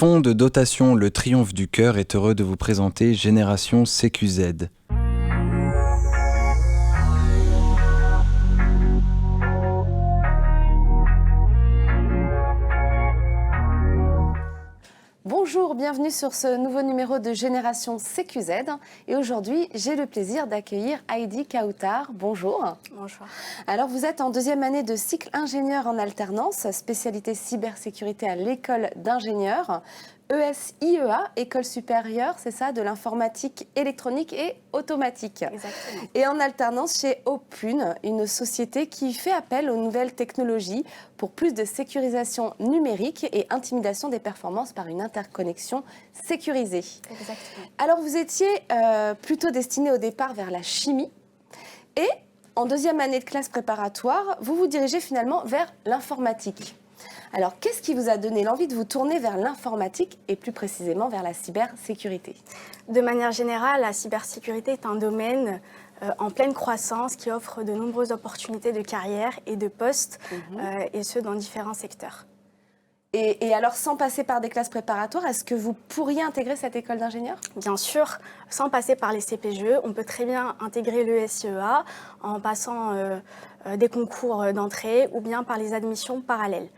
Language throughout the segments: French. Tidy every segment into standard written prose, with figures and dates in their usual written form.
Fonds de dotation Le Triomphe du Cœur est heureux de vous présenter Génération CQZ. Bonjour, bienvenue sur ce nouveau numéro de Génération CQZ. Et aujourd'hui, j'ai le plaisir d'accueillir Heidi Kautar. Bonjour. Bonjour. Alors, vous êtes en deuxième année de cycle ingénieur en alternance, spécialité cybersécurité à l'école d'ingénieurs. ESIEA, École supérieure, c'est ça, de l'informatique électronique et automatique. Exactement. Et en alternance chez Opune, une société qui fait appel aux nouvelles technologies pour plus de sécurisation numérique et intimidation des performances par une interconnexion sécurisée. Exactement. Alors vous étiez plutôt destiné au départ vers la chimie et en deuxième année de classe préparatoire, vous vous dirigez finalement vers l'informatique. Alors, qu'est-ce qui vous a donné l'envie de vous tourner vers l'informatique et plus précisément vers la cybersécurité ? De manière générale, la cybersécurité est un domaine en pleine croissance qui offre de nombreuses opportunités de carrière et de postes, et ce, dans différents secteurs. Et alors, sans passer par des classes préparatoires, est-ce que vous pourriez intégrer cette école d'ingénieur ? Bien sûr, sans passer par les CPGE, on peut très bien intégrer l'ESIEA en passant des concours d'entrée ou bien par les admissions parallèles.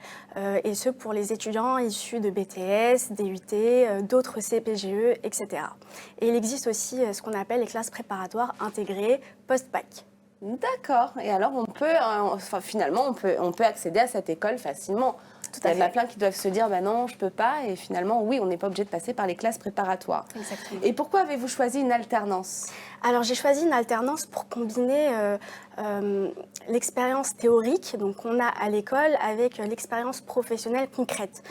Et ce, pour les étudiants issus de BTS, DUT, d'autres CPGE, etc. Et il existe aussi ce qu'on appelle les classes préparatoires intégrées post-bac. D'accord. Et alors, finalement, on peut accéder à cette école facilement. Il y en a plein qui doivent se dire bah non, je ne peux pas. Et finalement, oui, on n'est pas obligé de passer par les classes préparatoires. Exactement. Et pourquoi avez-vous choisi une alternance ? Alors, j'ai choisi une alternance pour combiner l'expérience théorique qu'on a à l'école avec l'expérience professionnelle concrète.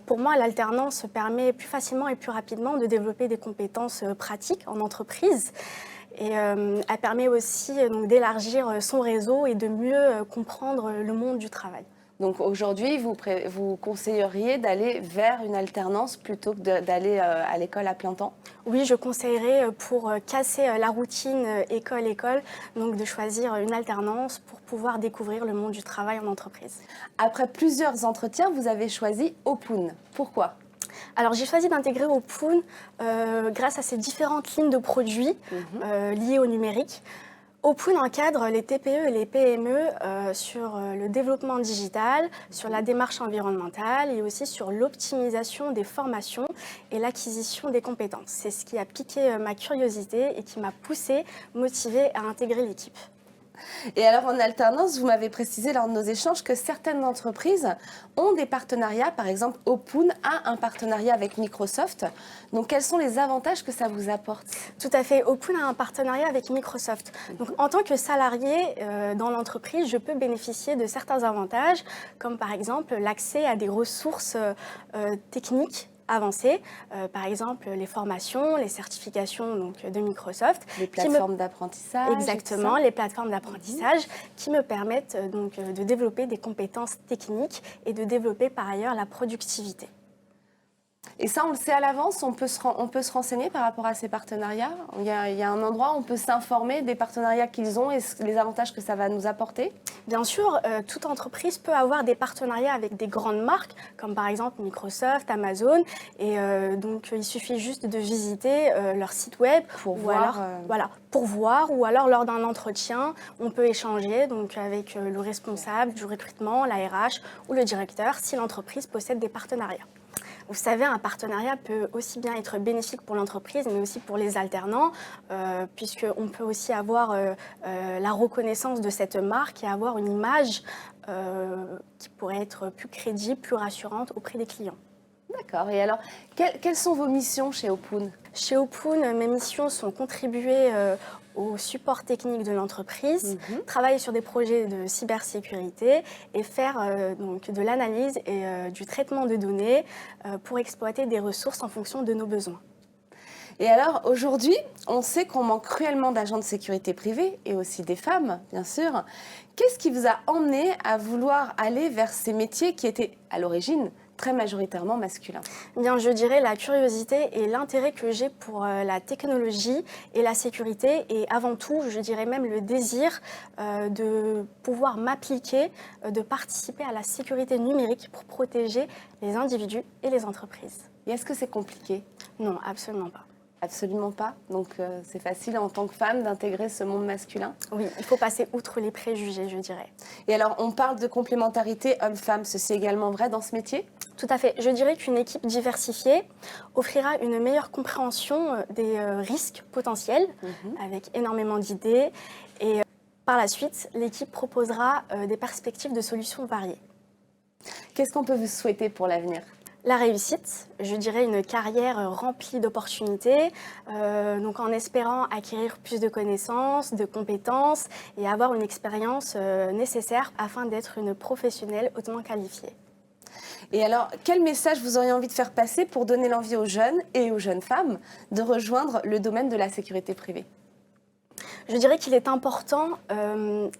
Pour moi, l'alternance permet plus facilement et plus rapidement de développer des compétences pratiques en entreprise. Et elle permet aussi d'élargir son réseau et de mieux comprendre le monde du travail. Donc aujourd'hui, vous conseilleriez d'aller vers une alternance plutôt que d'aller à l'école à plein temps ? Oui, je conseillerais pour casser la routine école-école, donc de choisir une alternance pour pouvoir découvrir le monde du travail en entreprise. Après plusieurs entretiens, vous avez choisi Opune. Pourquoi ? Alors j'ai choisi d'intégrer Opune grâce à ces différentes lignes de produits liées au numérique. Opune encadre les TPE et les PME sur le développement digital, sur la démarche environnementale et aussi sur l'optimisation des formations et l'acquisition des compétences. C'est ce qui a piqué ma curiosité et qui m'a poussée, motivée à intégrer l'équipe. Et alors en alternance, vous m'avez précisé lors de nos échanges que certaines entreprises ont des partenariats. Par exemple, Opune a un partenariat avec Microsoft. Donc quels sont les avantages que ça vous apporte ? Tout à fait. Opune a un partenariat avec Microsoft. Donc en tant que salarié dans l'entreprise, je peux bénéficier de certains avantages, comme par exemple l'accès à des ressources techniques avancées, par exemple les formations, les certifications de Microsoft. Les plateformes d'apprentissage. Exactement, les plateformes d'apprentissage qui me permettent de développer des compétences techniques et de développer par ailleurs la productivité. Et ça, on le sait à l'avance, on peut se renseigner par rapport à ces partenariats. Il y a un endroit où on peut s'informer des partenariats qu'ils ont et les avantages que ça va nous apporter. Bien sûr, toute entreprise peut avoir des partenariats avec des grandes marques, comme par exemple Microsoft, Amazon. Et donc, il suffit juste de visiter leur site web pour voir, ou alors lors d'un entretien, on peut échanger avec le responsable du recrutement, la RH ou le directeur, si l'entreprise possède des partenariats. Vous savez, un partenariat peut aussi bien être bénéfique pour l'entreprise, mais aussi pour les alternants, puisqu'on peut aussi avoir la reconnaissance de cette marque et avoir une image qui pourrait être plus crédible, plus rassurante auprès des clients. D'accord. Et alors, quelles sont vos missions chez Opune ? Chez Opune, mes missions sont contribuer au support technique de l'entreprise, travailler sur des projets de cybersécurité et faire de l'analyse et du traitement de données pour exploiter des ressources en fonction de nos besoins. Et alors, aujourd'hui, on sait qu'on manque cruellement d'agents de sécurité privés et aussi des femmes, bien sûr. Qu'est-ce qui vous a emmené à vouloir aller vers ces métiers qui étaient, à l'origine, très majoritairement masculin? Bien, je dirais la curiosité et l'intérêt que j'ai pour la technologie et la sécurité, et avant tout, je dirais même le désir de pouvoir m'appliquer, de participer à la sécurité numérique pour protéger les individus et les entreprises. Et est-ce que c'est compliqué? Non, absolument pas. Absolument pas. Donc c'est facile en tant que femme d'intégrer ce monde masculin? Oui, il faut passer outre les préjugés, je dirais. Et alors, on parle de complémentarité homme-femme. Ceci est également vrai dans ce métier? Tout à fait. Je dirais qu'une équipe diversifiée offrira une meilleure compréhension des risques potentiels, avec énormément d'idées. Et par la suite, l'équipe proposera des perspectives de solutions variées. Qu'est-ce qu'on peut vous souhaiter pour l'avenir? La réussite, je dirais une carrière remplie d'opportunités, donc en espérant acquérir plus de connaissances, de compétences et avoir une expérience nécessaire afin d'être une professionnelle hautement qualifiée. Et alors, quel message vous auriez envie de faire passer pour donner l'envie aux jeunes et aux jeunes femmes de rejoindre le domaine de la sécurité privée? Je dirais qu'il est important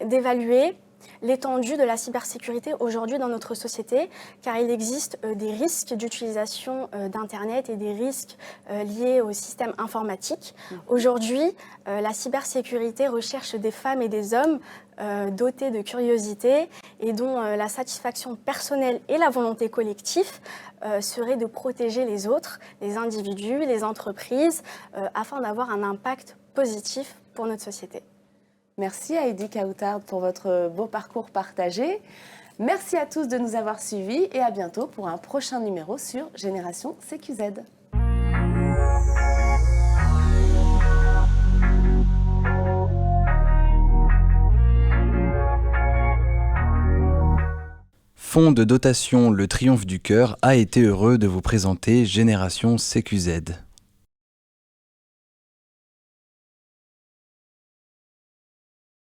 d'évaluer l'étendue de la cybersécurité aujourd'hui dans notre société, car il existe des risques d'utilisation d'Internet et des risques liés au système informatique. Aujourd'hui, la cybersécurité recherche des femmes et des hommes dotés de curiosité et dont la satisfaction personnelle et la volonté collective serait de protéger les autres, les individus, les entreprises, afin d'avoir un impact positif pour notre société. Merci à Heidi Cahoutard pour votre beau parcours partagé. Merci à tous de nous avoir suivis et à bientôt pour un prochain numéro sur Génération CQZ. Fonds de dotation Le Triomphe du Cœur a été heureux de vous présenter Génération CQZ.